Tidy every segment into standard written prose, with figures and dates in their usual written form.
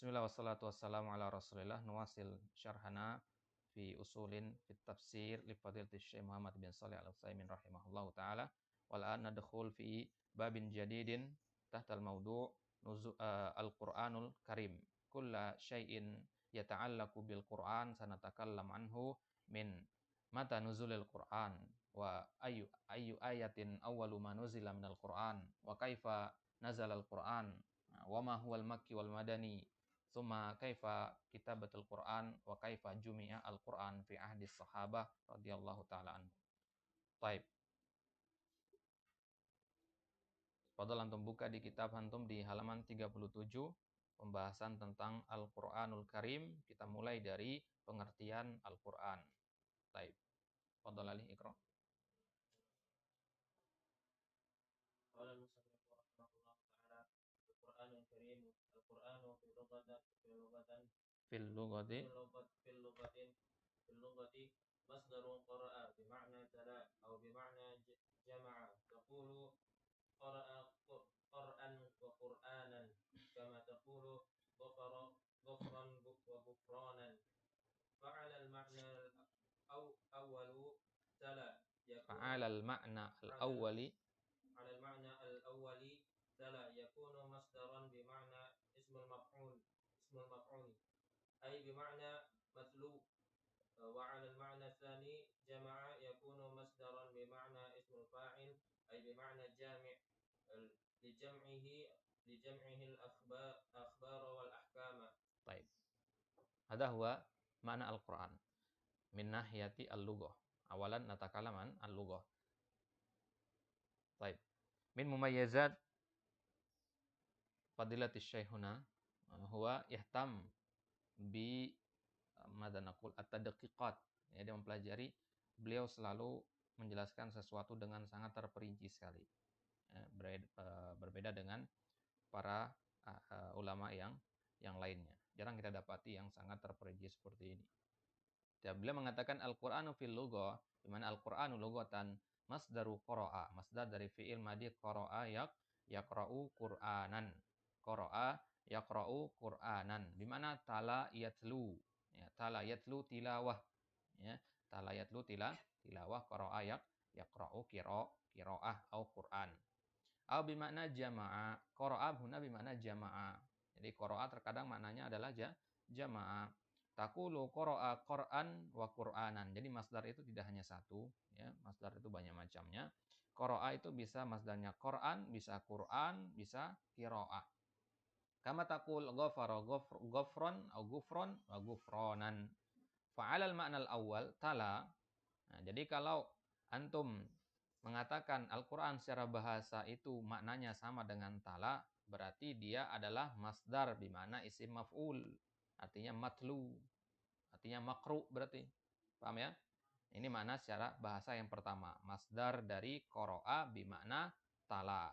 Bismillah wassalatu wassalamu ala Rasulillah nuwasil syarhana fi usulin fit tafsir li fadilatul Syekh Muhammad bin Shalih Al-Utsaimin rahimahullahu taala wal an nadkhul fi babin jadidin tahtal mawdu' al-Qur'anul Karim kulla syai'in yata'allaqu bil Qur'an sanatakallam anhu min mata nuzulil Qur'an wa ayu ayatin awwalu ma nuzila minal Qur'an wa kaifa nazalal Qur'an wa ma huwal makki wal madani Summa kaifa kitabatul Qur'an wa kaifa jumi'a al-Qur'an fi ahdi sahabah radhiyallahu taala anhu. Baik. Fadhal antum buka di kitab antum di halaman 37 pembahasan tentang Al-Qur'anul Karim. Kita mulai dari pengertian Al-Qur'an. Baik. Fadhal Ali Iqra. Qala al-musannif rahimahullah ta'ala Al-Qur'anul Karim Al-Qur'anu Fil lughati fil lughati masdarun qara'a bima'na tala aw bima'na jama'a taqulu qara'a qur'an wa qur'anan kama taqulu ghafran wa ghufranan fa'ala al-ma'na awwalu tala fa'ala al-ma'na al-awwali على المعنى الأولي تلا يكون مصدرا بمعنى اسم المفعول أي بمعنى مثلو وعلى المعنى الثاني جمع يكون مصدرا بمعنى اسم الفاعل أي بمعنى جامع لجمعه الأخبار والأحكام. طيب هذا هو معنى القرآن min nahiyati al-lughah. Awalan natakallaman al-lughah. Baik. Min mumayyazat fadilatis syekhuna huwa yahtam bi madza naqul at-tadqiqat. Ya, dia mempelajari, beliau selalu menjelaskan sesuatu dengan sangat terperinci sekali. Ya, berbeda dengan para ulama yang lainnya. Jarang kita dapati yang sangat terperinci seperti ini. Ya, beliau mengatakan Al-Qur'anu fil lughah, di mana Al-Qur'anu lughatan masdaru qara'a, masdar dari fi'il madhi qara'a yaqra'u Qur'anan. Qara'a yaqra'u Qur'anan, di mana tala yatlu. Ya, tala yatlu tilawah. Ya, tala yatlu tilawah qara'a yaqra'u qira'ah au Qur'an. Au bimakna jama'a. Qara'a huna bimakna jama'a. Jadi qara'a terkadang maknanya adalah jama'a. Taqulu qara'a Qur'an wa Qur'anan. Jadi masdar itu tidak hanya satu, ya. Masdar itu banyak macamnya. Qara'a itu bisa masdarnya Qur'an, bisa Qur'an, bisa qira'ah. Kama taqul ghafara ghafron au ghufron wa ghufranan. Fa'alal ma'nal awal tala. Nah, jadi kalau antum mengatakan Al-Qur'an secara bahasa itu maknanya sama dengan tala, berarti dia adalah masdar di mana isim maf'ul. Artinya matlu, artinya makru berarti. Paham ya? Ini makna secara bahasa yang pertama. Masdar dari qara'a bimakna tala.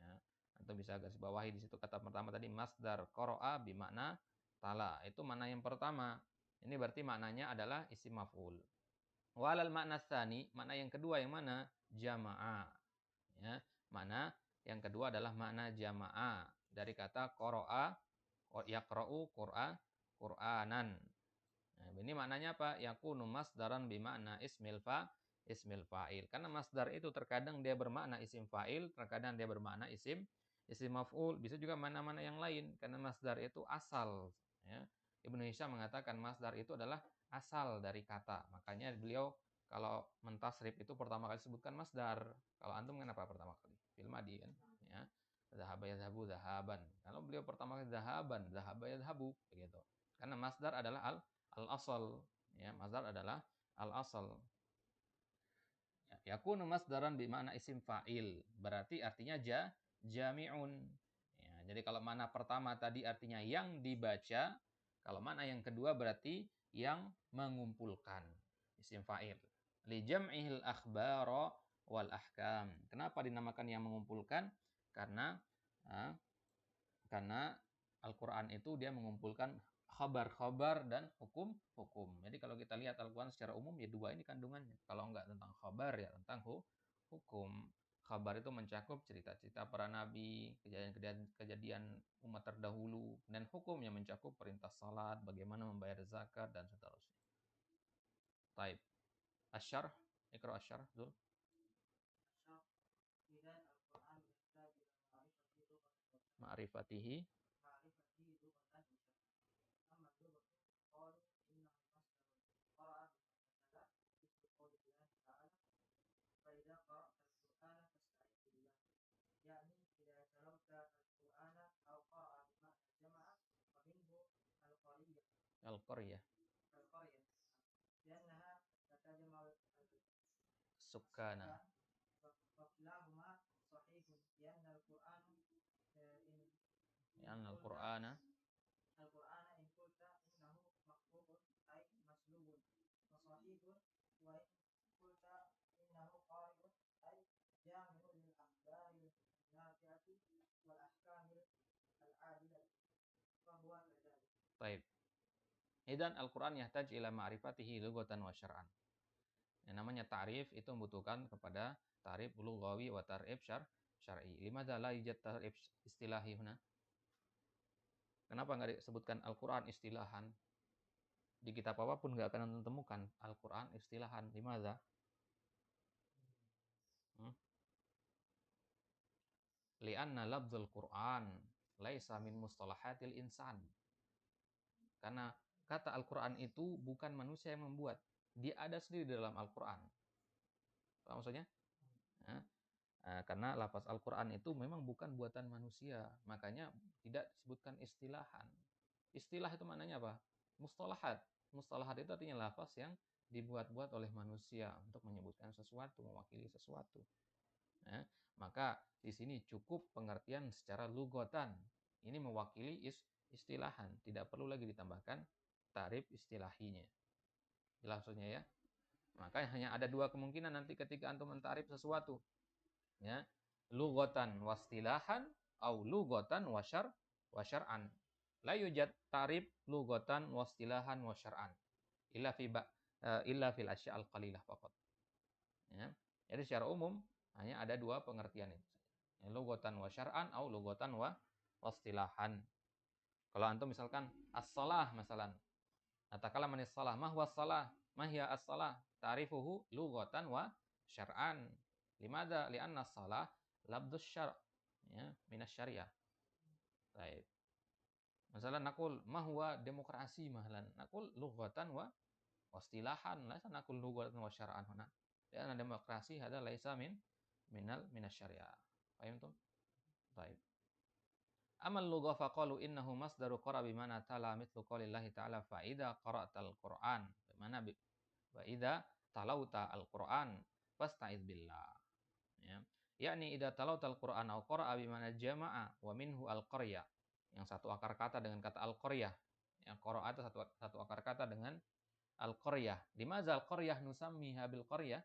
Ya. Atau bisa garis bawahi di situ kata pertama tadi masdar qara'a bimakna tala. Itu makna yang pertama. Ini berarti maknanya adalah isim maf'ul. Walal makna tsani, makna yang kedua yang mana? Jama'a. Ya. Makna yang kedua adalah makna jama'a dari kata qara'a yaqra'u Qur'anan. Nah, ini maknanya apa? Yakunu masdaran bimakna ismil fa'il. Karena masdar itu terkadang dia bermakna isim fa'il, terkadang dia bermakna isim maf'ul, bisa juga mana-mana yang lain karena masdar itu asal, ya. Ibnu Hisham mengatakan masdar itu adalah asal dari kata. Makanya beliau kalau mentasrif itu pertama kali sebutkan masdar. Kalau antum kenapa pertama kali? Fil madi kan, ya. Zahaba yadhabu zahaban. Kalau beliau pertama kali zahaban, zahaba yadhabu begitu. Karena masdar adalah al-asal, ya, masdar adalah al-asal. Ya, yakunu masdaran bimana isim fa'il, berarti artinya jami'un. Ya, jadi kalau mana pertama tadi artinya yang dibaca, kalau mana yang kedua berarti yang mengumpulkan, isim fa'il. Li jam'ihil akhbara wal ahkam. Kenapa dinamakan yang mengumpulkan? Karena Al-Quran itu dia mengumpulkan khabar-khabar dan hukum-hukum. Jadi kalau kita lihat Al-Quran secara umum ya dua ini kandungannya. Kalau enggak tentang khabar ya tentang hukum. Khabar itu mencakup cerita-cerita para nabi, kejadian-kejadian umat terdahulu, dan hukumnya mencakup perintah salat, bagaimana membayar zakat, dan seterusnya. Taib. Asyarh, ikra asyarh, Zul. Ma'rifatihi. Al-Qaryah. Sukkana. Li'anna al-Qur'ana Taib. Idan Al-Quran yahtaj ila ma'rifatihi lughatan wa syar'an. Yang namanya ta'rif itu membutuhkan kepada ta'rif lughawi wa ta'rif syar'i. Limadza la yujad ta'rif istilahi huna? Kenapa enggak disebutkan Al-Quran istilahan? Di kitab apapun enggak akan temukan Al-Quran istilahan. Limadza? Li'anna lafzul Quran laisa min mustalahatil insan. Karena kata Al-Quran itu bukan manusia yang membuat. Dia ada sendiri di dalam Al-Quran. Apa maksudnya? Karena lafaz Al-Quran itu memang bukan buatan manusia. Makanya tidak disebutkan istilahan. Istilah itu maknanya apa? Mustalahat. Mustalahat itu artinya lafaz yang dibuat-buat oleh manusia untuk menyebutkan sesuatu, mewakili sesuatu. Maka di sini cukup pengertian secara lugotan. Ini mewakili istilahan. Tidak perlu lagi ditambahkan ta'rif istilahinya. Jelas maksudnya ya? Maka hanya ada dua kemungkinan nanti ketika antum mentarif sesuatu. Ya, lugotan wastilahan au lugotan wasyar'an. La yujad ta'rif lugotan wastilahan wasyar'an. Illa fil asya'al qalilah faqat. Ya. Jadi secara umum hanya ada dua pengertian itu. Lugotan wasyar'an au lugotan wastilahan. Kalau antum misalkan as-shalah masalan. Atakala manis shalah, ma huwa shalah? Ma hiya as-shalah? Ta'rifuhu lughatan wa syar'an. Limadza? Li'anna as-shalah labdus syar', ya, minas syariah. Baik. Masalan naqul ma huwa demokrasi mahalan. Naqul lughatan wa wastilahan. Laisa naqul lughatan wa syar'an huna. Li'anna demokrasi hada laisa minas syariah. Paham tuh? Baik. Amal lugha faqalu innahu masdaru qara bimana tala mithlu qaulillahi ta'ala fa idza qara'tal Qur'an. Bagaimana wa idza talauta al-Qur'an fasta'id billah. Ya. Yakni idza talautal Qur'an au qara'a bimana jama'a wa minhu al-qaryah. Yang satu akar kata dengan kata al-qaryah. Yang qara'a itu satu akar kata dengan al-qaryah. Limadza al-qaryah nusammiha bil qaryah?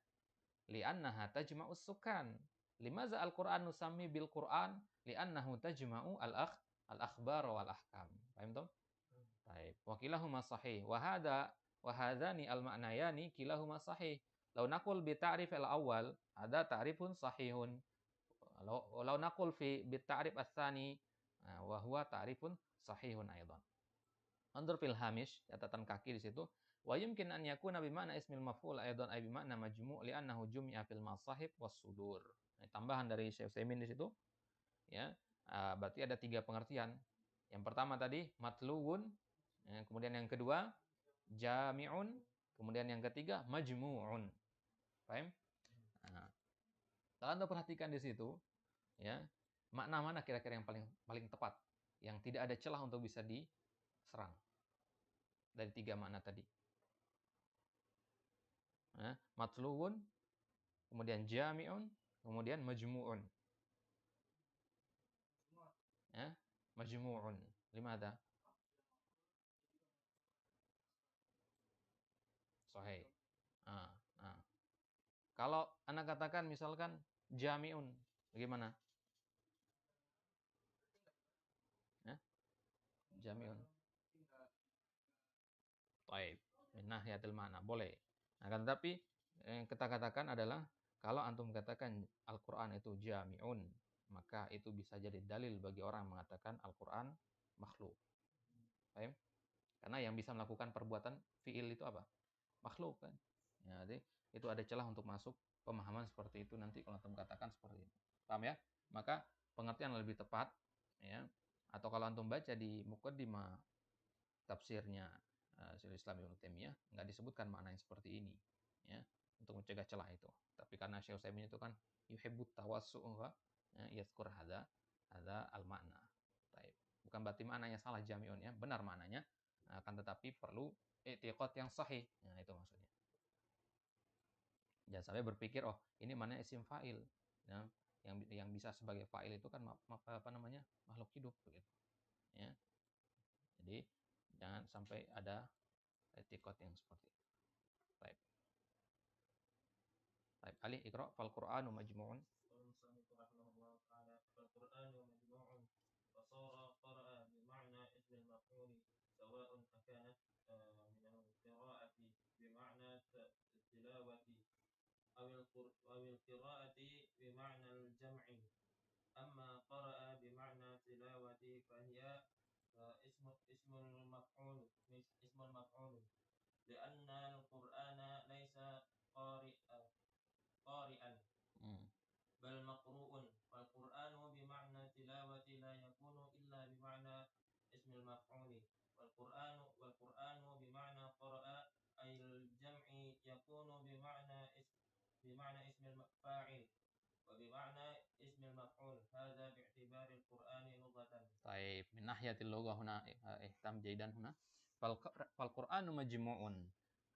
Li'annaha tajma'us sukan. Limadza al-Qur'an nusammi bil Qur'an? Li'annahu tajma'u al-akhbar wal ahkam. Paham tuh? Baik. Wa kilahuma sahih. Wa hadani al-ma'nayani kilahuma sahih. Law naqul bi ta'rif al-awwal, ada ta'rifun sahihun. Law naqul bi ta'rif ats-tsani, wa huwa ta'rifun sahihun aidan. Anzur fil hamish, catatan kaki di situ. Wa yumkin an yakuna bi ma'na ismil maf'ul aidan ay bi ma'na majmu' li'annahu jumi'a fil masahib was sudur. Nah, tambahan dari Syekh Utsaimin di situ. Ya, berarti ada tiga pengertian. Yang pertama tadi matluun, ya, kemudian yang kedua jami'un, kemudian yang ketiga majmu'un. Paham? Nah, kalau Anda perhatikan di situ, ya, makna mana kira-kira yang paling tepat, yang tidak ada celah untuk bisa diserang dari tiga makna tadi? Matluun, kemudian jami'un, kemudian majmu'un. Ya, majmu'un. Limadha? Sahih. Kalau Anda katakan misalkan jami'un, bagaimana? Jami'un. Taib. Min nahiyatil ma'na. Boleh. Nah, tetapi yang kita katakan adalah Kalau antum katakan Al-Qur'an itu jami'un, maka itu bisa jadi dalil bagi orang yang mengatakan Al-Qur'an makhluk. Paham? Karena yang bisa melakukan perbuatan fi'il itu apa? Makhluk kan. Ya, jadi itu ada celah untuk masuk pemahaman seperti itu nanti kalau antum katakan seperti itu. Paham ya? Maka pengertian lebih tepat ya. Atau kalau antum baca di muqaddimah tafsirnya Syekhul Islam Ibnu Taimiyah enggak disebutkan makna yang seperti ini ya, untuk mencegah celah itu. Tapi karena Syekh Utsaimin itu kan yuhibbut tawassu' ya, yadhkur hadza al-makna. Baik. Bukan berarti maknanya salah jami'un ya, benar maknanya. Akan tetapi perlu i'tiqad yang sahih. Nah, itu maksudnya. Jangan sampai berpikir oh, ini mana isim fa'il. Ya, yang bisa sebagai fa'il itu kan apa namanya? Makhluk hidup begitu. Ya. Jadi jangan sampai ada i'tiqad yang seperti itu. Baik. Baik, Ali Iqra fal Qur'anu majmu'un. والمصنف رحمه الله تعالى فالقرآن مجموع فصار قرأ بمعنى اسم المفعول سواء أكانت من القراءة بمعنى التلاوة أو القراءة بمعنى الجمع. أما قرأ بمعنى تلاوة فهي اسم المفعول لأن القرآن ليس قارئا بل مقروء والقرآن بمعنى تلاوة لا يكون إلا بمعنى اسم المفعول والقرآن بمعنى قرأ أي الجمع يكون بمعنى اسم الفاعل وبمعنى اسم المفعول هذا باعتبار القرآن لغة. طيب من ناحية اللغة هنا اهتم جيدا هنا. فالقرآن مجموع.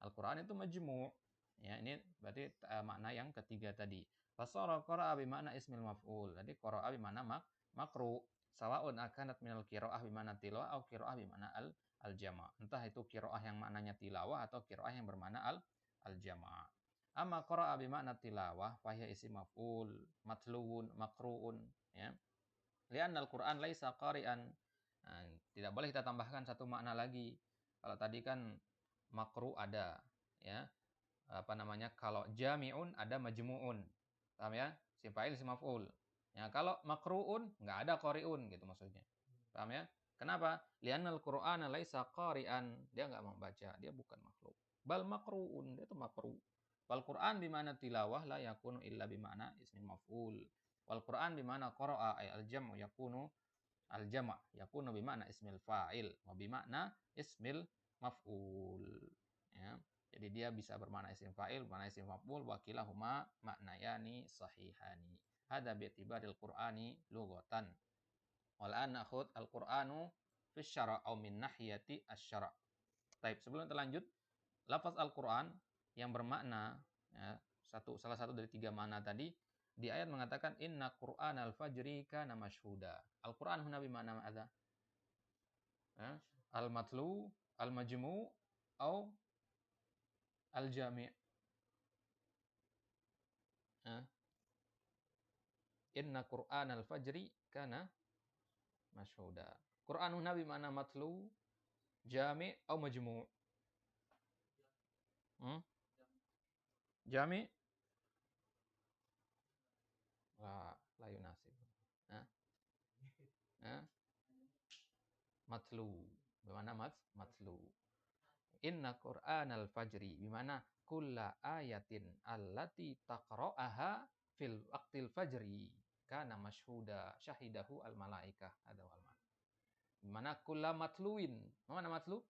Al-Quran itu majmu'. Ya, ini berarti makna yang ketiga tadi. Fasara qara'a bimana ismil maf'ul. Jadi qara'a bimana makru. Sawaun akanat minal qira'ah bimana tilawah atau qira'ah bimana al-jama'. Entah itu qira'ah yang maknanya tilawah atau qira'ah yang bermakna al-jama'. Amma qara'a bimana tilawah fahiya isim maf'ul, matluun, makruun, ya. Li'anna al-Qur'an laisa qari'an. Nah, tidak boleh kita tambahkan satu makna lagi. Kalau tadi kan makru ada, ya. Apa namanya? Kalau jami'un ada majmu'un. Paham ya? Isim fa'il, isim maf'ul. Ya, kalau makru'un enggak ada qari'un gitu maksudnya. Paham ya? Kenapa? Li'annal Qur'ana laisa qari'an. Dia enggak membaca, dia bukan makhluk. Bal makru'un, dia itu makru. Wal Qur'an bimana tilawah la yakunu illa bimana ismi maf'ul. Wal Qur'an bimana qara'a ay al-jam'u yakunu al-jama' yakunu bimana ismil fa'il wa bimana ismil maf'ul. Ya. Jadi dia bisa bermakna isim fa'il, bermakna isim maf'ul, wa kilahuma maknayani sahihani. Hada bi'tibaril Qur'ani lughatan. Wal an nakhud al-Qur'anu fi syara' au min nahiyati asy-syara'. Baik, sebelum terlanjut, lafaz Al-Qur'an yang bermakna ya, salah satu dari tiga makna tadi di ayat mengatakan inna Qur'anal fajri kana masyhuda. Al-Qur'an huna bimana ma'adha? Al-matlu, al-majmu' au al-jami'. Inna Qur'anal fajri kana masyhuda. Qur'an huna bimana matlu, jami' au majmu'? Jami' la yunasib. Matlu. Bagaimana matlu? Inna Qur'anal fajri. Bimana kulla ayatin allati taqra'aha fil waqtil fajri kana masyhuda syahidahu al malaikah. Ada wal mana. Bimana kulla matluin. Mana matlu?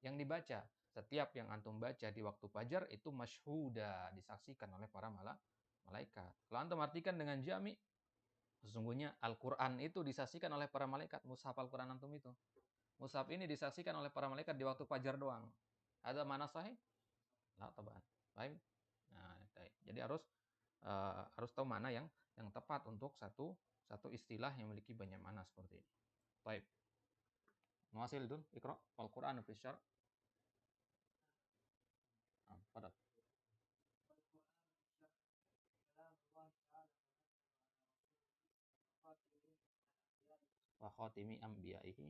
Yang dibaca. Setiap yang antum baca di waktu fajar itu masyhuda, disaksikan oleh para malaikat. Kalau antum artikan dengan jami', sesungguhnya Al-Quran itu disaksikan oleh para malaikat. Mushaf Al-Quran antum itu. Mushaf ini disaksikan oleh para malaikat di waktu fajar doang. Ada mana sahih? Nah, taban. Baik. Nah, jadi harus tahu mana yang tepat untuk satu istilah yang memiliki banyak makna seperti ini. Baik. Muasil dun, Iqra. Al-Quran fi syar'. Fadal. Wa khatimi anbiya'ihi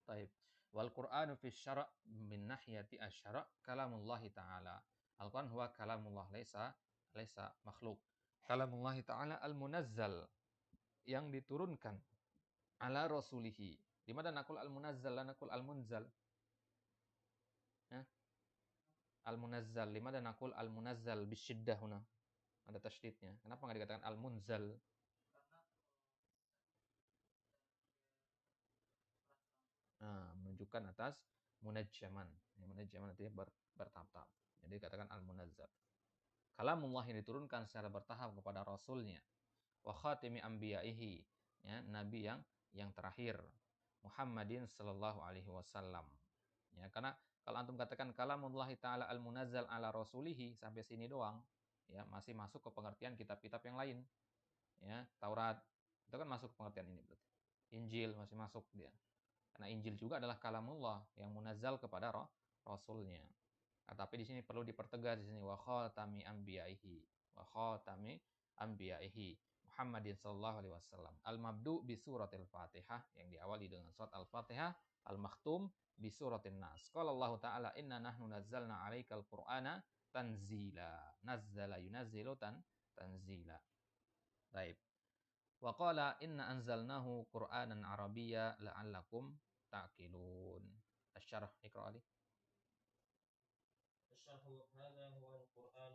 Taib. Wal Qur'anu fi syara' min nahyati asy-syara' kalamullah ta'ala. Al-Qur'an huwa kalamullah laisa makhluk. Kalamullah ta'ala al-munazzal yang diturunkan ala rasulihi. Di mana nakul al-munazzal la nakul al-munzal? Ya? Al-munazzal. Di mana nakul al-munazzal bisyiddah huna? Ada tasydidnya. Kenapa enggak dikatakan al-munzal? Nah, menunjukkan atas munajjaman. Munajjaman artinya bertahap-tahap. Jadi dikatakan al-munazzal. Kalamullah yang diturunkan secara bertahap kepada rasulnya. Wa khatimi anbiya'ihi, ya, nabi yang terakhir, Muhammadin sallallahu alaihi wasallam. Ya, karena kalau antum katakan kalamullah ta'ala al-munazzal ala rasulihi sampai sini doang, ya, masih masuk ke pengertian kitab-kitab yang lain. Ya, Taurat itu kan masuk ke pengertian ini berarti. Injil masih masuk dia. Karena Injil juga adalah kalamullah yang munazzal kepada rasulnya. Nah, tapi di sini perlu dipertegas di sini wa khatami anbiya'ihi. Wa khatami anbiya'ihi. Muhammadin sallallahu alaihi wasallam. Al-mabdu bi suratil Fatihah yang diawali dengan surat Al-Fatihah, al-makhtum bi suratin Nas. Qala Allah Ta'ala inna nahnu nazzalna 'alaikal Qur'ana tanzila. Nazzala yunazzilu tanzila. Baik. Wa qala inna anzalnahu Qur'anan Arabiyya la'allakum ta'qilun. Asy-syarh Iqra Ali. الشرح هذا هو القرآن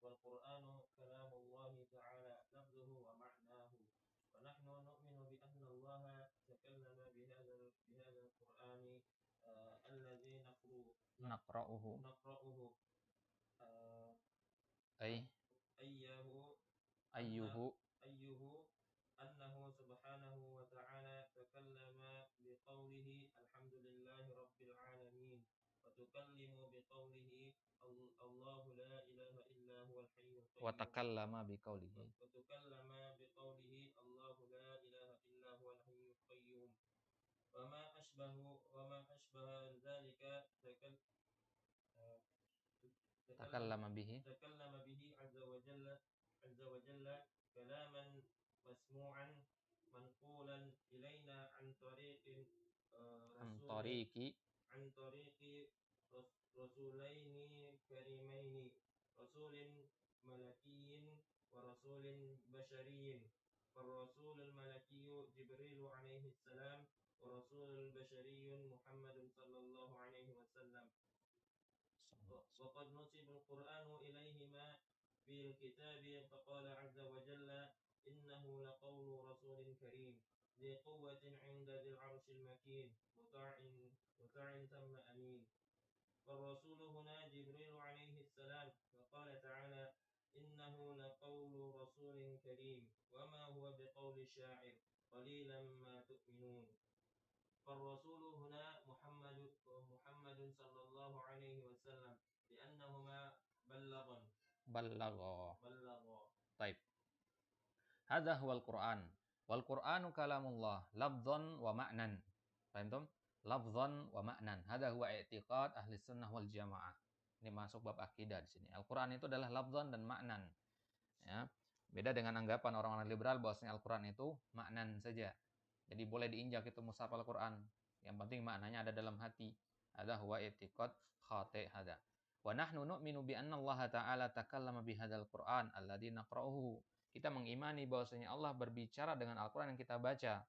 والقرآن كلام الله تعالى لفظه ومعناه ونحن نؤمن بأن الله تكلم بهذا القرآن الذي نقرأه أيه أنه سبحانه وتعالى تكلم بقوله الحمد لله رب العالمين وتكلم بقوله الله لا إله إلا هو الحي القيوم وتكلم بقوله الله لا إله إلا هو الحي القيوم وما أشبه ذلك تكلم به عز وجل كلاما مسموعا منقولا إلينا عن طريق رسولين كريمين رسول ملكي ورسول بشري فالرسول الملكي جبريل عليه السلام ورسول البشري محمد صلى الله عليه وسلم وقد نسب القرآن إليهما في الكتاب فقال عز وجل إنه لقول رسول كريم ذي قوة عند ذي العرش المكين مطاع ثم أمين فالرسول هنا جبريل عليه السلام وقال تعالى إنه لقول رسول كريم وما هو بقول شاعر قليلا ما تؤمنون فالرسول هنا محمد صلى الله عليه وسلم لأنهما بلغا طيب هذا هو القرآن والقرآن كلام الله لفظا ومعنى فهمتم lafzan wa ma'nan. Hada huwa i'tiqad ahli sunnah wal jamaah. Ini masuk bab akidah di sini. Al-Qur'an itu adalah lafzan dan ma'nan. Ya. Beda dengan anggapan orang-orang liberal bahwasanya Al-Qur'an itu ma'nan saja. Jadi boleh diinjak itu mushaf Al-Qur'an. Yang penting maknanya ada dalam hati. Hada huwa i'tiqad khati' hada. Wa nahnu nu'minu bi anna Allah Ta'ala takallama bi hadzal Qur'an alladzi naqra'uhu. Kita mengimani bahwasanya Allah berbicara dengan Al-Qur'an yang kita baca.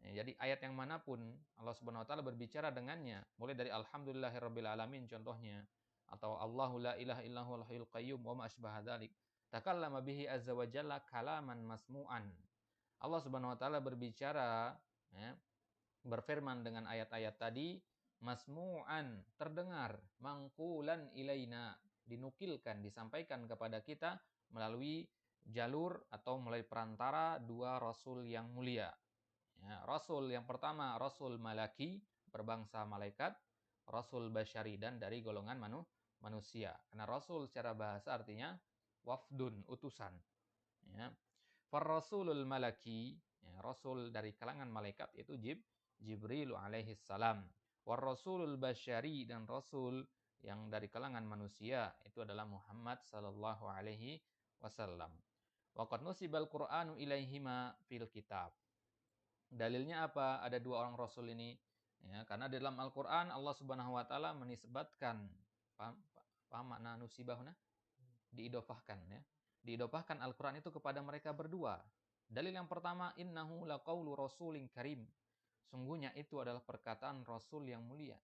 Ya, jadi ayat yang manapun Allah Subhanahu wa taala berbicara dengannya, mulai dari alhamdulillahirabbil alamin contohnya atau Allahu la ilaha illahu al-hayyul qayyum wa ma asbaha dzalik. Takallama bihi azza wa jalla kalaman masmu'an. Allah Subhanahu wa taala berbicara, ya, berfirman dengan ayat-ayat tadi masmu'an, terdengar, mangkulan ilaina, dinukilkan, disampaikan kepada kita melalui jalur atau melalui perantara dua rasul yang mulia. Ya, rasul yang pertama rasul malaki berbangsa malaikat, rasul basyari dan dari golongan manusia. Karena rasul secara bahasa artinya wafdun, utusan. Ya. Rasulul malaki, ya, rasul dari kalangan malaikat itu Jibril alaihi salam. Rasulul basyari dan rasul yang dari kalangan manusia itu adalah Muhammad sallallahu alaihi wasallam. Waqad nusibal Qur'anu ilaihima fil kitab. Dalilnya apa? Ada dua orang rasul ini Ya, karena di dalam Al-Qur'an Allah Subhanahu wa taala menisbatkan, paham makna nusibahuna? Diidofahkan ya. Diidofahkan Al-Qur'an itu kepada mereka berdua. Dalil yang pertama, innahu laqaulu rasulin karim. Sungguhnya itu adalah perkataan Rasul yang mulia.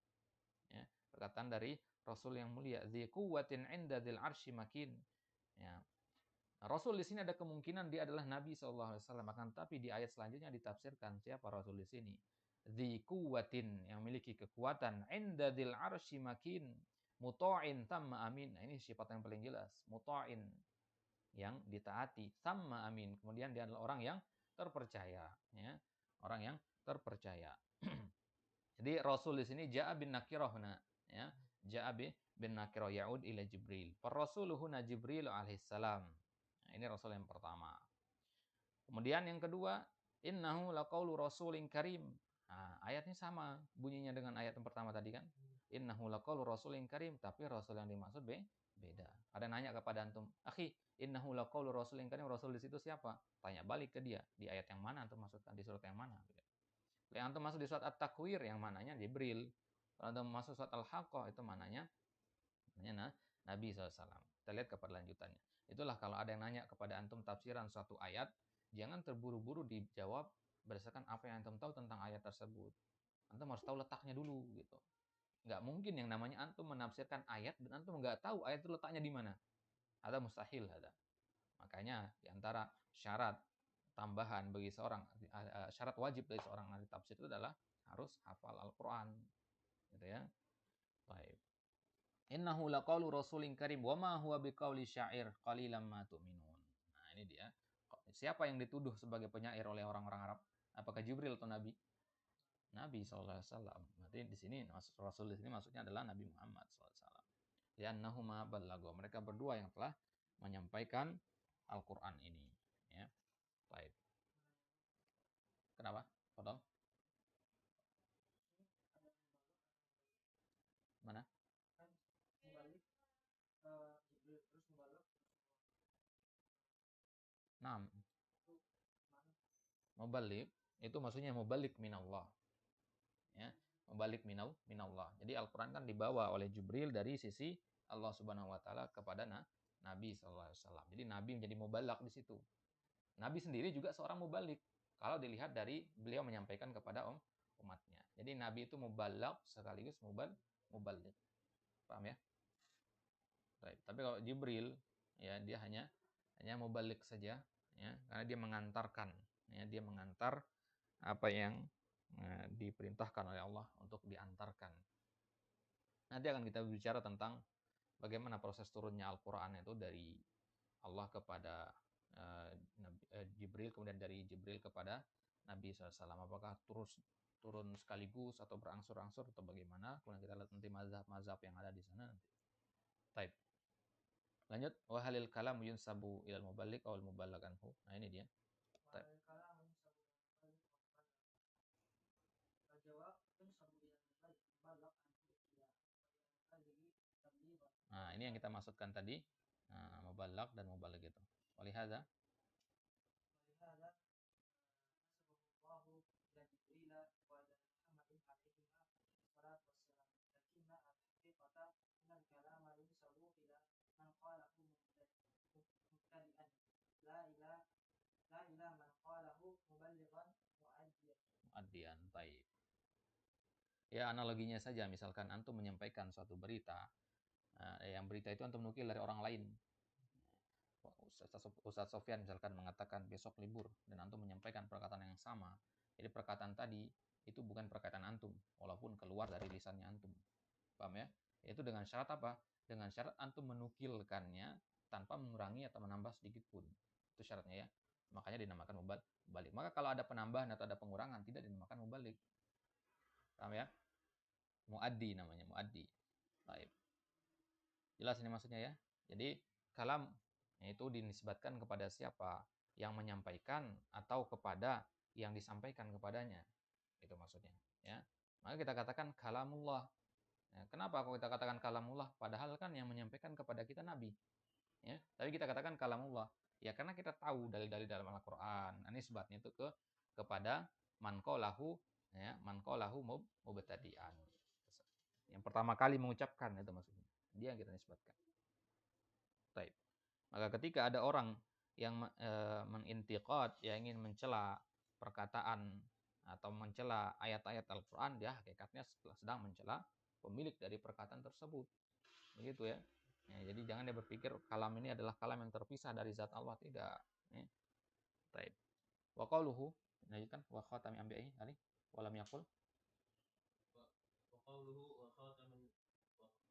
Ya, perkataan dari Rasul yang mulia. Dzi quwwatin 'inda dzil 'arsy makin. Ya. Nah, Rasul di sini ada kemungkinan dia adalah Nabi SAW. Akan tapi di ayat selanjutnya ditafsirkan siapa Rasul di sini. Dzi quwwatin, yang memiliki kekuatan. 'Inda dzil 'arsy makin. Muta'in tamma amin. Nah, ini sifat yang paling jelas. Muta'in, yang ditaati. Tamma amin. Kemudian dia adalah orang yang terpercaya. Ya. Orang yang terpercaya. Jadi Rasul di sini ja'a bin nakirah huna, ya. Ja'a bin nakirah ya'ud ila Jibril. Ar-rasulu huna Jibril alaihissalam. Nah, ini Rasul yang pertama. Kemudian yang kedua, innahu laqaulu rasulin karim. Nah, ayatnya sama bunyinya dengan ayat yang pertama tadi kan. Innahu laqaulu rasulin karim, tapi Rasul yang dimaksud beda. Ada nanya kepada antum, "Akhi, innahu laqaulu rasulin karim." Rasul di situ siapa? Tanya balik ke dia. Di ayat yang mana antum maksudkan? Di surat yang mana? Yang antum masuk di surat At-Takwir yang mananya Jibril. Kalau antum masuk surat Al-Haqqah itu mananya Nabi SAW. Kita lihat kepada lanjutannya. Itulah kalau ada yang nanya kepada antum tafsiran suatu ayat, jangan terburu-buru dijawab berdasarkan apa yang antum tahu tentang ayat tersebut. Antum harus tahu letaknya dulu gitu. Nggak mungkin yang namanya antum menafsirkan ayat dan antum nggak tahu ayat itu letaknya di mana. Ada mustahil ada. Makanya di antara syarat tambahan bagi seorang, syarat wajib dari seorang ahli tafsir itu adalah harus hafal Al-Qur'an. Gitu ya. Baik. Innahu laqaulu rasulin karim wa ma huwa biqauli syair qalilan ma tu'minun. Nah, ini dia. Siapa yang dituduh sebagai penyair oleh orang-orang Arab? Apakah Jibril atau Nabi? Nabi SAW. Berarti di sini Rasul di sini maksudnya adalah Nabi Muhammad SAW. Li'annahuma ballagha. Mereka berdua yang telah menyampaikan Al-Qur'an ini, ya. Baik. Kenapa? Fadal. Mana? Nah, mubalik itu maksudnya mubalik minallah. Ya, mubalik minallah. Jadi Al-Qur'an kan dibawa oleh Jibril dari sisi Allah Subhanahu wa taala kepada Nabi sallallahu alaihi wasallam. Jadi Nabi menjadi mubalak di situ. Nabi sendiri juga seorang mubalik. Kalau dilihat dari beliau menyampaikan kepada umatnya. Jadi Nabi itu mubalak sekaligus mubalik. Paham ya? Baik. Tapi kalau Jibril ya dia hanya mubalik saja ya, karena dia mengantarkan ya, dia mengantar apa yang diperintahkan oleh Allah untuk diantarkan. Nanti akan kita bicara tentang bagaimana proses turunnya Al-Qur'an itu dari Allah kepada Jibril, kemudian dari Jibril kepada Nabi SAW. Apakah terus turun sekaligus atau berangsur-angsur atau bagaimana? Kemudian kita lihat nanti mazhab-mazhab yang ada di sana nanti. Baik. Lanjut, wa halil kalam yunsabu ilal muballigh awal muballigh anhu. Nah, ini dia. Nah, ini yang kita maksudkan tadi. Nah, muballigh dan muballigh itu. Walihada muaddian taib. Ya, analoginya saja, misalkan antum menyampaikan suatu berita, yang berita itu antum nukil dari orang lain. Ustaz Sofyan misalkan mengatakan besok libur dan antum menyampaikan perkataan yang sama. Jadi perkataan tadi itu bukan perkataan antum walaupun keluar dari lisannya antum. Paham ya? Itu dengan syarat apa? Dengan syarat antum menukilkannya tanpa mengurangi atau menambah sedikit pun. Itu syaratnya ya. Makanya dinamakan mubalik. Maka kalau ada penambahan atau ada pengurangan tidak dinamakan mubalik. Paham ya? Muaddi namanya, muaddi. Baik. Jelas ini maksudnya ya. Jadi kalam itu dinisbatkan kepada siapa? Yang menyampaikan atau kepada yang disampaikan kepadanya. Itu maksudnya, ya. Maka kita katakan kalamullah. Ya, kenapa kalau kita katakan kalamullah? Padahal kan yang menyampaikan kepada kita Nabi. Ya, tapi kita katakan kalamullah. Ya karena kita tahu dalil-dalil dalam Al-Qur'an. Ini sebabnya itu kepada man qalahu Ya, man qalahu mubtadi'an. Yang pertama kali mengucapkan itu maksudnya. Dia yang kita nisbatkan. Taib. Maka ketika ada orang yang mengintiqad, yang ingin mencela perkataan atau mencela ayat-ayat Al-Qur'an, dia hakikatnya sedang mencela pemilik dari perkataan tersebut. Begitu ya. Ya, jadi jangan dia berpikir kalam ini adalah kalam yang terpisah dari zat Allah, tidak. Ya. Taib. Wa qauluhu, lanjutkan wa khatami anbiya'i tadi, wa lam yaqul وقوله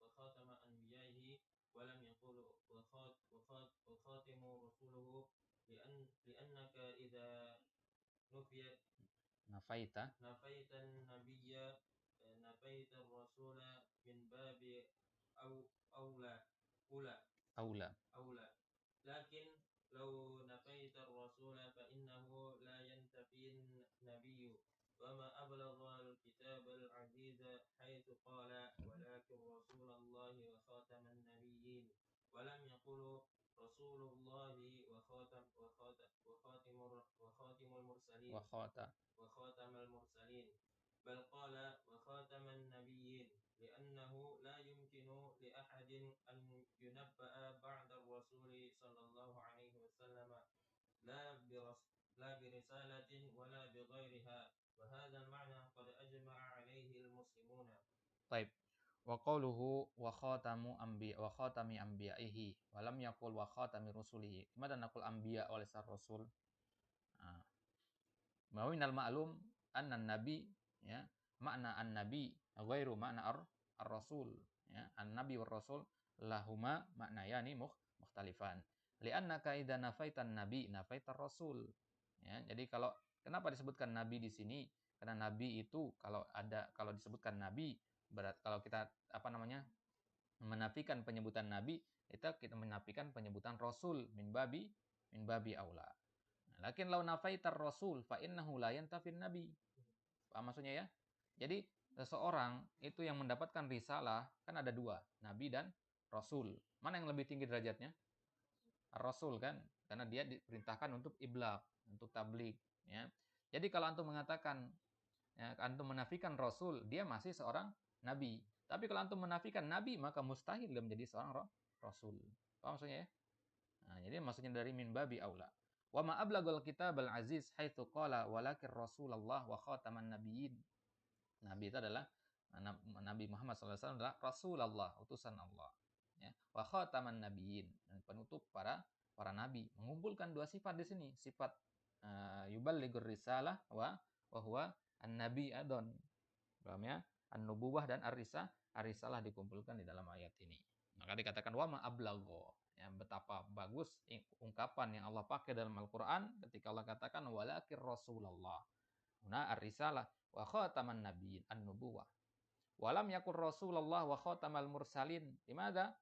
وخاتم أنبيائه ولم يقل وخاتم رسوله لأنك إذا nafaita نفيت النبي نفيت الرسول من باب أولى أولى aula. أولى لكن لو نفيت الرسول فإنه لا ينتفي النبي وما أبلغ الكتاب العزيز حيث قال ولكن رسول الله وخاتم النبيين ولم يقل رسول الله وخاتم المرسلين وخاتم المرسلين بل قال وخاتم النبيين لأنه لا يمكن لأحد أن ينبأ بعد الرسول صلى الله عليه وسلم لا برسالة ولا بغيرها وهذا المعنى قد أجمع عليه المسلمون. Taib. Wa qauluhu wa khatami anbiya'ihi wa lam yaqul wa khatami rusulihi. Mada naqul anbiya wa laysa rasul? Nah, wa minal ma'lum anna nabi ya, makna an-nabi ghairu makna ar-rasul ya. An-nabi war rasul lahuma maknayani mukhtalifan. Li'annaka idza nafaitan nabi nafaitar rasul. Ya, jadi kenapa disebutkan nabi di sini? Karena nabi itu kalau disebutkan nabi kalau kita menafikan penyebutan nabi, kita menafikan penyebutan rasul min babi aula. Lakin lau nafaitar rasul fa innahu la yantafin nabi. Paham maksudnya ya? Jadi seseorang itu yang mendapatkan risalah kan ada dua, nabi dan rasul. Mana yang lebih tinggi derajatnya? Rasul kan, karena dia diperintahkan untuk iblaq, untuk tabligh, ya. Jadi kalau antum mengatakan ya, antum menafikan rasul, dia masih seorang nabi. Tapi kalau antum menafikan nabi, maka mustahil dia menjadi seorang rasul. Paham maksudnya ya? Nah, jadi maksudnya dari min babi aula. Wa ma ablagul kitabal aziz haitsu qala walakir rasulullah wa khataman nabiyyin. Nabi itu adalah Nabi Muhammad SAW adalah Rasulullah, utusan Allah. Ya. Wa khataman nabiyyin, dan penutup para nabi. Mengumpulkan dua sifat di sini, sifat yuballigur risalah wa huwa an-nabi adon. Paham ya? An-nubuwah dan ar-risalah dikumpulkan di dalam ayat ini. Maka dikatakan wa ma ablago. Ya, betapa bagus ungkapan yang Allah pakai dalam Al-Qur'an ketika Allah katakan walakir Rasulullah. Huna ar-risalah wa khataman nabiyyin an-nubuwah. Walam yakun Rasulullah wa khatamal mursalin. Dimana?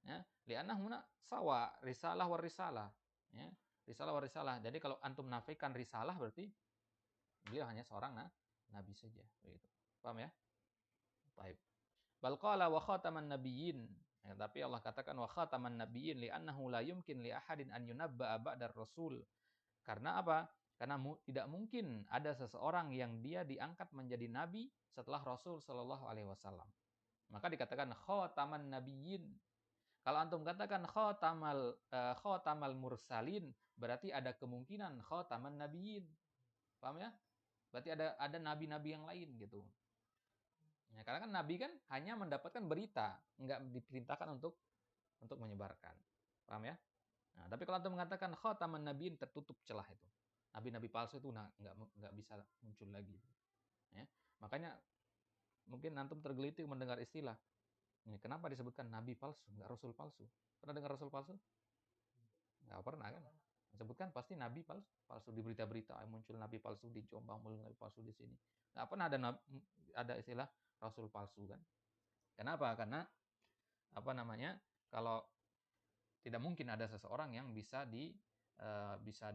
Ya, li'anna huna sawa risalah wa risalah. Ya, risalah wa risalah. Jadi kalau antum nafikan risalah berarti beliau hanya seorang nabi saja, begitu. Paham ya? Baik. Bal qala wa khataman nabiyyin. Ya, tapi Allah katakan wa khataman nabiyyin li'annahu la yumkin li ahadin an yunabba'a ba'dar rasul. Karena apa? Karena tidak mungkin ada seseorang yang dia diangkat menjadi nabi setelah Rasul Shallallahu alaihi wasallam. Maka dikatakan khataman nabiyyin. Kalau antum katakan khatamal mursalin, berarti ada kemungkinan khataman nabiyyin. Paham ya? Berarti ada nabi-nabi yang lain gitu. Ya, karena kan nabi kan hanya mendapatkan berita, nggak diperintahkan untuk menyebarkan. Paham ya? Nah, tapi kalau antum mengatakan khataman nabiyyin, tertutup celah itu. Nabi-nabi palsu itu nggak bisa muncul lagi. Ya. Makanya mungkin antum tergelitik mendengar istilah. Ini kenapa disebutkan nabi palsu, nggak rasul palsu? Pernah dengar rasul palsu? Nggak pernah kan? Disebutkan pasti nabi palsu di berita-berita muncul nabi palsu di Jombang, muncul nabi palsu di sini. Nggak pernah ada istilah rasul palsu kan? Kenapa? Karena kalau tidak mungkin ada seseorang yang bisa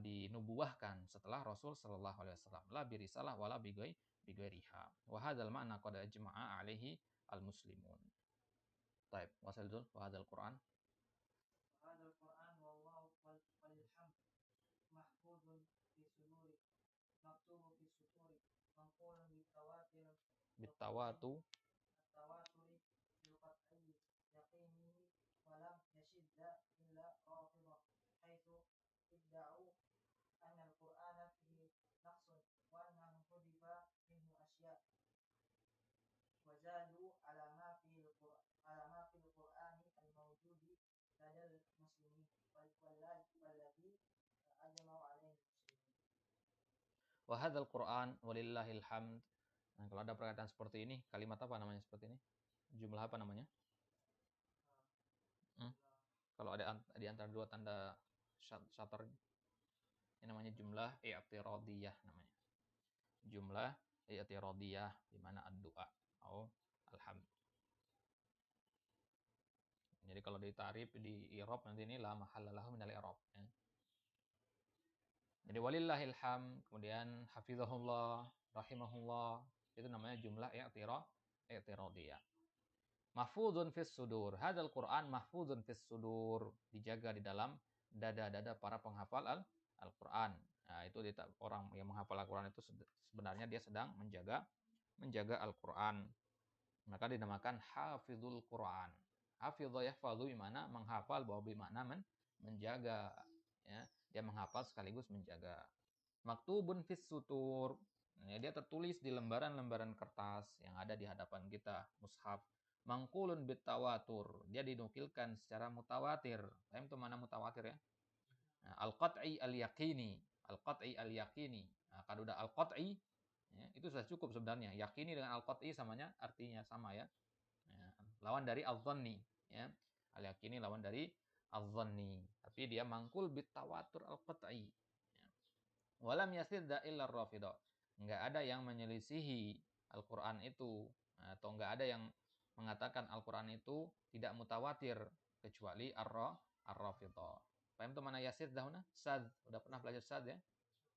dinubuahkan setelah Rasul Shallallahu alaihi wasallam. La birisalah wala bighairiha. Wa hadzal ma'na qad ajma'a alaihi al-muslimun. Baik, wasalul wa hadzal Qur'an. هذا القرآن والله وللحمد محفوظ في صدور مكتوب في السطور منقول بالتواتر Bitawatu. التواتر بالقطع يقينه ولم يشذ إلا رافضة حيث ادعوا أن القرآن فيه نقص وأنه حذف منه أشياء وزادوا على ما في القرآن الموجود لدى المسلمين والذي أجمع عليه المسلمين. Wa hadzal Qur'an walillahil hamd. Nah, kalau ada perkataan seperti ini, kalimat apa namanya seperti ini? Jumlah apa namanya? Kalau ada di antara dua tanda syatar, ini namanya jumlah i'tiradiyah namanya. Jumlah i'tiradiyah di mana ad-du'a atau alhamd. Jadi kalau ditarif di i'rab nanti ini la mahalla lahu minal i'rab ya. Jadi walillahil hamd, kemudian hafizahullah, rahimahullah, itu namanya jumlah i'tiradiyah. Mahfuzun fis sudur. Hadzal Qur'an mahfuzun fis sudur. Dijaga di dalam dada-dada para penghafal Al-Qur'an. Nah, itu orang yang menghafal Al-Qur'an itu sebenarnya dia sedang menjaga Al-Qur'an. Maka dinamakan hafizul Qur'an. Hafidhu yahfazu bimana menghafal, bahwa bimana menjaga ya. Dia menghafal sekaligus menjaga. Maktubun fis sutur. Ya, dia tertulis di lembaran-lembaran kertas yang ada di hadapan kita, mushaf. Mangkulun bitawatur. Dia dinukilkan secara mutawatir. Paham itu mana mutawatir ya? Nah, al-qat'i al-yaqini. Al-qat'i al-yaqini. Nah, kalau udah al-qat'i, ya, itu sudah cukup sebenarnya. Yakini dengan al-qat'i artinya sama ya. Ya, lawan dari al-dhanni. Ya. Al-yaqini lawan dari al-dhanni. Tapi dia mangkul bitawatur al-qat'i. Ya. Walam yasidda illa rafidah. Enggak ada yang menyelisihi Al-Quran itu. Atau enggak ada yang mengatakan Al-Quran itu tidak mutawatir. Kecuali ar-rafidah. Paham itu mana yasid dahuna? Sad. Udah pernah belajar sad ya?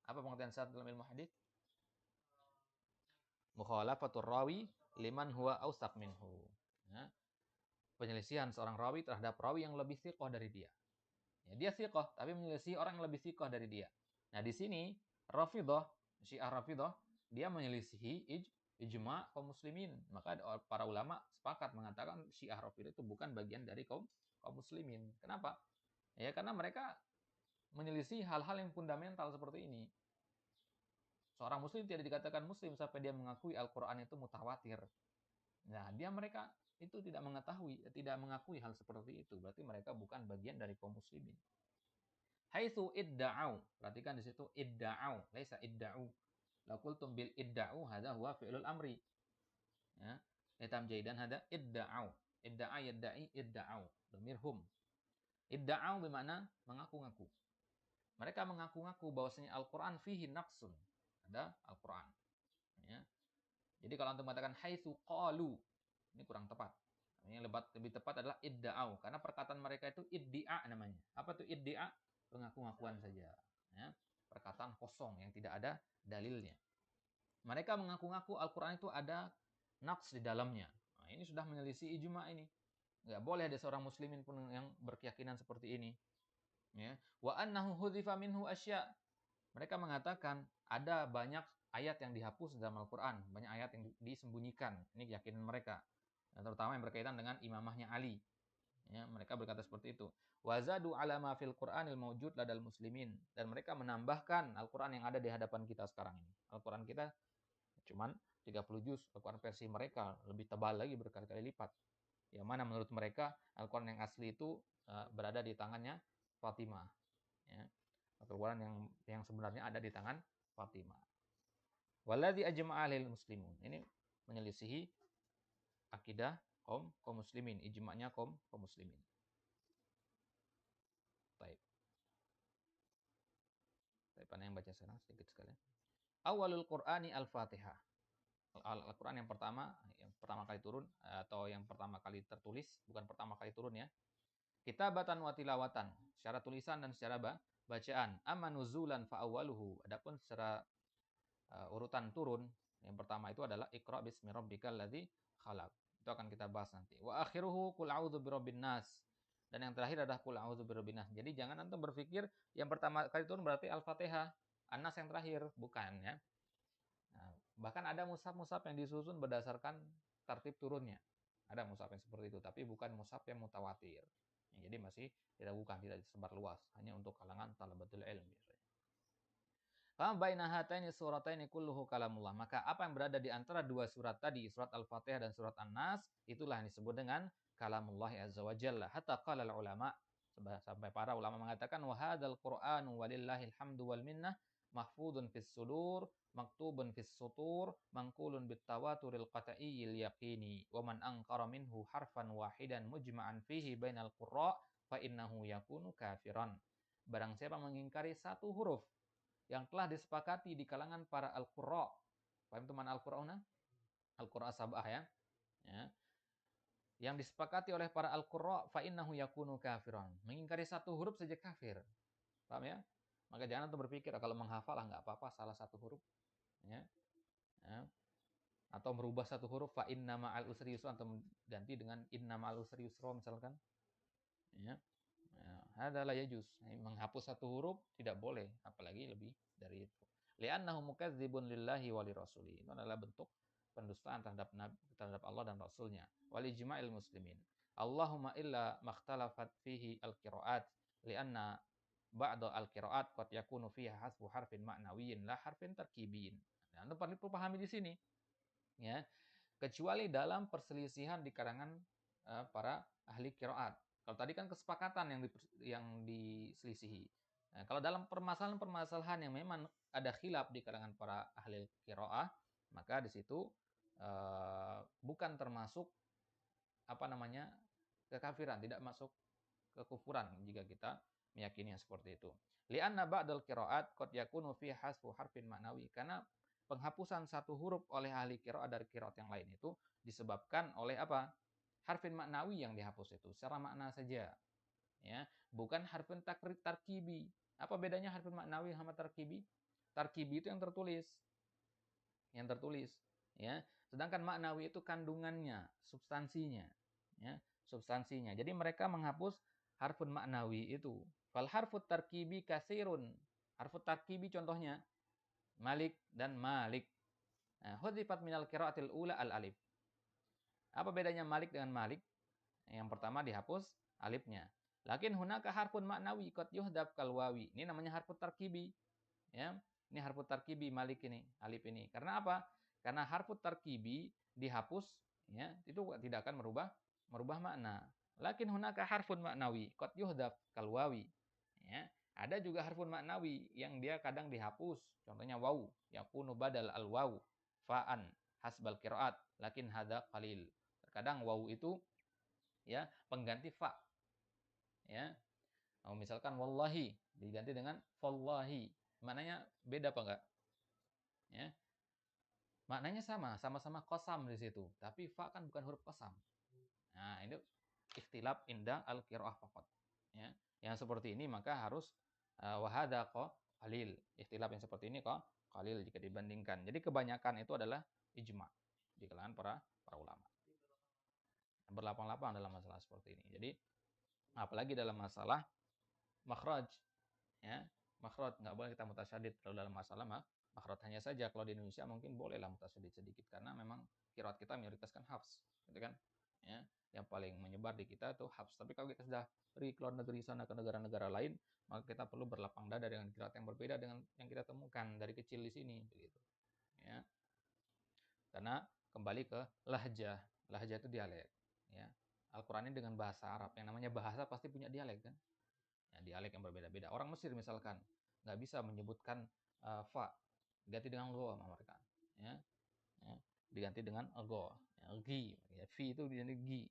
Apa pengertian sad dalam ilmu hadis? Mukhalafatur rawi liman huwa awsaq minhu. Ya. Penyelisihan seorang rawi terhadap rawi yang lebih thiqah dari dia. Ya, dia thiqah, tapi menyelisih orang yang lebih thiqah dari dia. Nah, di sini Rafidah, Syiah Rafidah, dia menyelisihi ijma kaum muslimin. Maka para ulama sepakat mengatakan Syiah Rafidah itu bukan bagian dari kaum muslimin. Kenapa? Ya, karena mereka menyelisih hal-hal yang fundamental seperti ini. Seorang muslim tidak dikatakan muslim sampai dia mengakui Al-Qur'an itu mutawatir. Nah, mereka itu tidak mengakui hal seperti itu. Berarti mereka bukan bagian dari kaum muslimin. Haitsu idda'u. Perhatikan di situ idda'u, laisa idda'u. La qultum bil idda'u hadza huwa fi'lul amri. Ya. Litam jaidan hada idda'u. Idda'a yadda'i idda'u. Dhamirhum. Idda'u bermakna mengaku-ngaku. Mereka mengaku-ngaku bahwasanya Al-Qur'an fihi naqsun. Ada Al-Qur'an. Ya. Jadi kalau antum mengatakan haitsu qalu, ini kurang tepat. Yang lebih tepat adalah idda'u, karena perkataan mereka itu iddia namanya. Apa itu iddia? Pengaku-ngakuan saja. Ya. Perkataan kosong yang tidak ada dalilnya. Mereka mengaku-ngaku Al-Quran itu ada naqs di dalamnya. Nah, ini sudah menyelisih ijma ini. Nggak boleh ada seorang muslimin pun yang berkeyakinan seperti ini. Ya. Wa annahu hudhifa minhu asya'. Mereka mengatakan ada banyak ayat yang dihapus dalam Al-Quran. Banyak ayat yang disembunyikan. Ini keyakinan mereka. Dan terutama yang berkaitan dengan imamahnya Ali. Ya, mereka berkata seperti itu. Wazadu ala ma fil Qur'anil mawjud ladal muslimin. Dan mereka menambahkan Al-Quran yang ada di hadapan kita sekarang ini. Al-Quran kita cuman 30 juz. Al-Quran versi mereka lebih tebal lagi berkali-kali lipat. Yang mana menurut mereka Al-Quran yang asli itu berada di tangannya Fatimah. Ya. Al-Quran yang sebenarnya ada di tangan Fatimah. Waladhi ajma'alil muslimun. Ini menyelisihi akidah kaum muslimin, ijma'nya kaum muslimin. Baik. Baik, mana yang baca sekarang sedikit sekali. Awalul Qur'ani Al-Fatihah. Al-Qur'an yang pertama kali turun atau yang pertama kali tertulis, bukan pertama kali turun ya. Kitabatan wa tilawatan, secara tulisan dan secara bacaan. Amma nuzulan fa awwaluhu. Adapun secara urutan turun, yang pertama itu adalah Iqra bismi rabbikal ladzi khalaq. Itu akan kita bahas nanti. Wa akhiruhu qul a'udzu birabbin nas. Dan yang terakhir adalah qul a'udzu birabbin nas. Jadi jangan antum berpikir yang pertama kali turun berarti Al-Fatihah, An-Nas yang terakhir, bukan ya. Nah, Bahkan ada mushaf-mushaf yang disusun berdasarkan tertib turunnya. Ada mushaf yang seperti itu, tapi bukan mushaf yang mutawatir. Jadi masih diragukan, tidak disebar luas, hanya untuk kalangan talabatul ilm biasanya. Fa baina hataini surataini kulluhu kalamullah. Maka apa yang berada di antara dua surat tadi, surat Al-Fatihah dan surat An-Nas, itulah yang disebut dengan kalamullah azza wa jalla. Hatta qala ulama, sampai para ulama mengatakan wa hadzal Qur'anu walillahil hamdu wal minnah mahfudun fis sudur maktubun fis sutur mangkulun bit tawaturil qat'iyyil yaqini wa man anqara minhu harfan wahidan mujma'an fihi bainal qurra fa innahu yakunu kafiran. Barang siapa mengingkari satu huruf yang telah disepakati di kalangan para al-qurra. Paham teman al-qur'una? Al-qur'a sab'ah ya. Ya. Yang disepakati oleh para al-qurra fa innahu yakunu kafiran. Mengingkari satu huruf saja kafir. Paham ya? Maka jangan tuh berpikir kalau menghafal nggak apa-apa salah satu huruf. Ya. Ya. Atau merubah satu huruf fa inna ma'al usri yusra atau ganti dengan inna ma'al usri yusra misalkan. Ya. Hadalah yajuz. Menghapus satu huruf tidak boleh, apalagi lebih dari itu. Li'annahu mukadzibun lillahi wa lirasuli. Itu adalah bentuk pendustaan terhadap Allah dan Rasulnya. Wal ijma'il muslimin. Allahumma illa makhtalafat fihi al-qira'at li'anna ba'da al-qira'at qad yakunu fiha hasbu harfin ma'nawiyyin la harfin tarkibiyyin. Nah, Anda perlu pahami di sini, ya. Kecuali dalam perselisihan di kalangan para ahli qiraat. Kalau tadi kan kesepakatan yang diselisihi. Nah, kalau dalam permasalahan-permasalahan yang memang ada khilaf di kalangan para ahli qiraah, maka di situ bukan termasuk kekafiran, tidak masuk kekufuran jika kita meyakini yang seperti itu. Li'anna ba'dal qiraat qad yakunu fi hasfu harfin ma'nawi. Karena penghapusan satu huruf oleh ahli qiraat dari qiraat yang lain itu disebabkan oleh apa? Harfin maknawi yang dihapus itu secara makna saja. Ya, bukan harfin tarkibi. Apa bedanya harfin maknawi sama tarkibi? Tarkibi itu yang tertulis. Yang tertulis, ya. Sedangkan maknawi itu kandungannya, substansinya, ya, substansinya. Jadi mereka menghapus harfun maknawi itu. Fal harfut tarkibi kasirun. Harfut tarkibi contohnya Malik dan Malik. Nah, hudhifat minal qiraatil ula al alif. Apa bedanya Malik dengan Malik? Yang pertama dihapus alifnya. Lakin hunaka harfun maknawi qad yuhdab kal wawi. Ini namanya harfut tarkibi. Ya. Ini harfut tarkibi Malik ini, alif ini. Karena apa? Karena harfut tarkibi dihapus, ya, itu tidak akan merubah makna. Lakin hunaka harfun maknawi qad yuhdab kal wawi. Ya. Ada juga harfun maknawi yang dia kadang dihapus. Contohnya waw, yakunu badal al waw, fa'an hasbal qiraat, lakin hada qalil. Terkadang waw itu ya pengganti fa. Ya. Nah, misalkan wallahi diganti dengan wallahi. Maknanya beda apa enggak? Ya. Maknanya sama-sama qasam di situ, tapi fa kan bukan huruf qasam. Nah, ini ikhtilaf inda al-qiraah faqat. Ya. Yang seperti ini maka harus wahada qalil. Ikhtilaf yang seperti ini qalil jika dibandingkan. Jadi kebanyakan itu adalah ijma di kalangan para ulama. Berlapang-lapang dalam masalah seperti ini. Jadi apalagi dalam masalah makhraj, ya. Makhraj nggak boleh kita mutasyadid kalau dalam masalah makhraj. Hanya saja kalau di Indonesia mungkin bolehlah mutasyadid sedikit karena memang qiraat kita mayoritas kan hafs, gitu kan? Ya, yang paling menyebar di kita itu hafs. Tapi kalau kita sudah pergi ke luar negeri sana ke negara-negara lain, maka kita perlu berlapang dada dengan qiraat yang berbeda dengan yang kita temukan dari kecil di sini, begitu. Ya. Karena kembali ke lahjah. Lahjah itu dialek, ya. Al-Qur'an ini dengan bahasa Arab. Yang namanya bahasa pasti punya dialek kan? Ya, dialek yang berbeda-beda. Orang Mesir misalkan nggak bisa menyebutkan fa, diganti dengan go sama mereka. Ya, ya. Diganti dengan go, ya, gi, ya, fi itu diganti gi.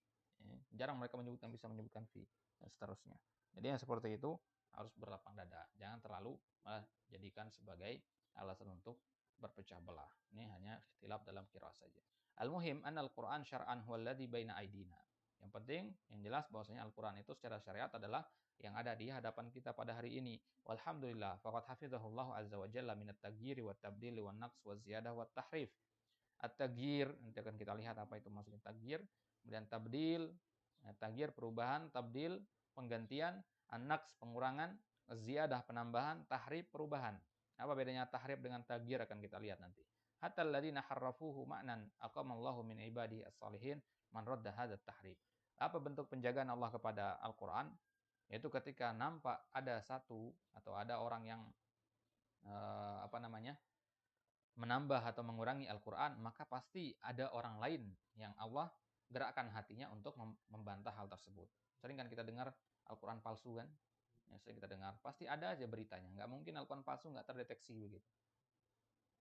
Ya. Jarang mereka bisa menyebutkan fi dan seterusnya. Jadi yang seperti itu harus berlapang dada. Jangan terlalu malah jadikan sebagai alasan untuk berpecah belah. Ini hanya ikhtilaf dalam qiraah saja. Al-muhim annal Qur'an syar'an huwa alladhi baina aidina. Yang penting, yang jelas bahwasanya Al-Qur'an itu secara syariat adalah yang ada di hadapan kita pada hari ini. Walhamdulillah, faqad hafizahullahu azza wa jalla minat taghyiri wa tabdili wa naqs wa ziyadah wa tahrif. At-taghyir, nanti akan kita lihat apa itu maksudnya taghyir. Kemudian tabdil, taghyir perubahan, tabdil penggantian, an-naqs pengurangan, ziyadah penambahan, tahrif perubahan. Apa bedanya tahrif dengan taghyir akan kita lihat nanti. hatta alladziina harrafuhu ma'nan aqamallahu min ibadihi as-shalihin man radda hadzal tahrif. Apa bentuk penjagaan Allah kepada Al-Qur'an? Yaitu ketika nampak ada satu atau ada orang yang menambah atau mengurangi Al-Qur'an, maka pasti ada orang lain yang Allah gerakkan hatinya untuk membantah hal tersebut. Sering kan kita dengar Al-Qur'an palsu kan? Ya, sering kita dengar. Pasti ada aja beritanya. Nggak mungkin Al-Qur'an palsu nggak terdeteksi begitu.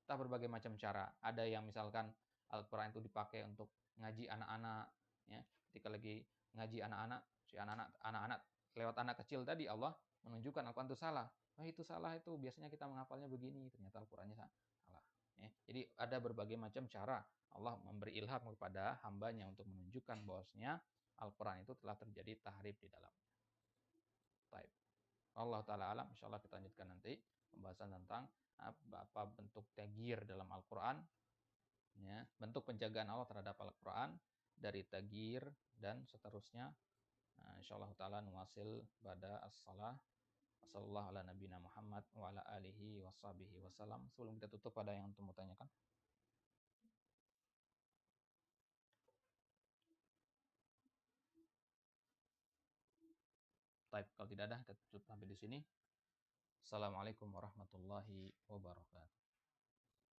Entah berbagai macam cara. Ada yang misalkan Al-Qur'an itu dipakai untuk ngaji anak-anak, ya. Ketika lagi ngaji anak-anak, si anak-anak lewat anak kecil tadi Allah menunjukkan Al-Qur'an itu salah. Wah, itu salah itu. Biasanya kita menghafalnya begini, ternyata Al-Qur'annya salah. Ya. Jadi ada berbagai macam cara Allah memberi ilham kepada hambanya untuk menunjukkan bahwasanya Al-Quran itu telah terjadi tahrif di dalam. Baik. Allah Ta'ala alam, insyaAllah kita lanjutkan nanti pembahasan tentang apa bentuk taghyir dalam Al-Quran, ya, bentuk penjagaan Allah terhadap Al-Quran dari taghyir dan seterusnya. Nah, insyaAllah Ta'ala nuwasil pada as-salah. Wassallallahu ala nabiyina Muhammad wa ala alihi washabihi wasallam. Sebelum kita tutup, ada yang untuk mau tanyakan? Baik, kalau tidak ada, kita tutup sampai di sini. Assalamualaikum warahmatullahi wabarakatuh.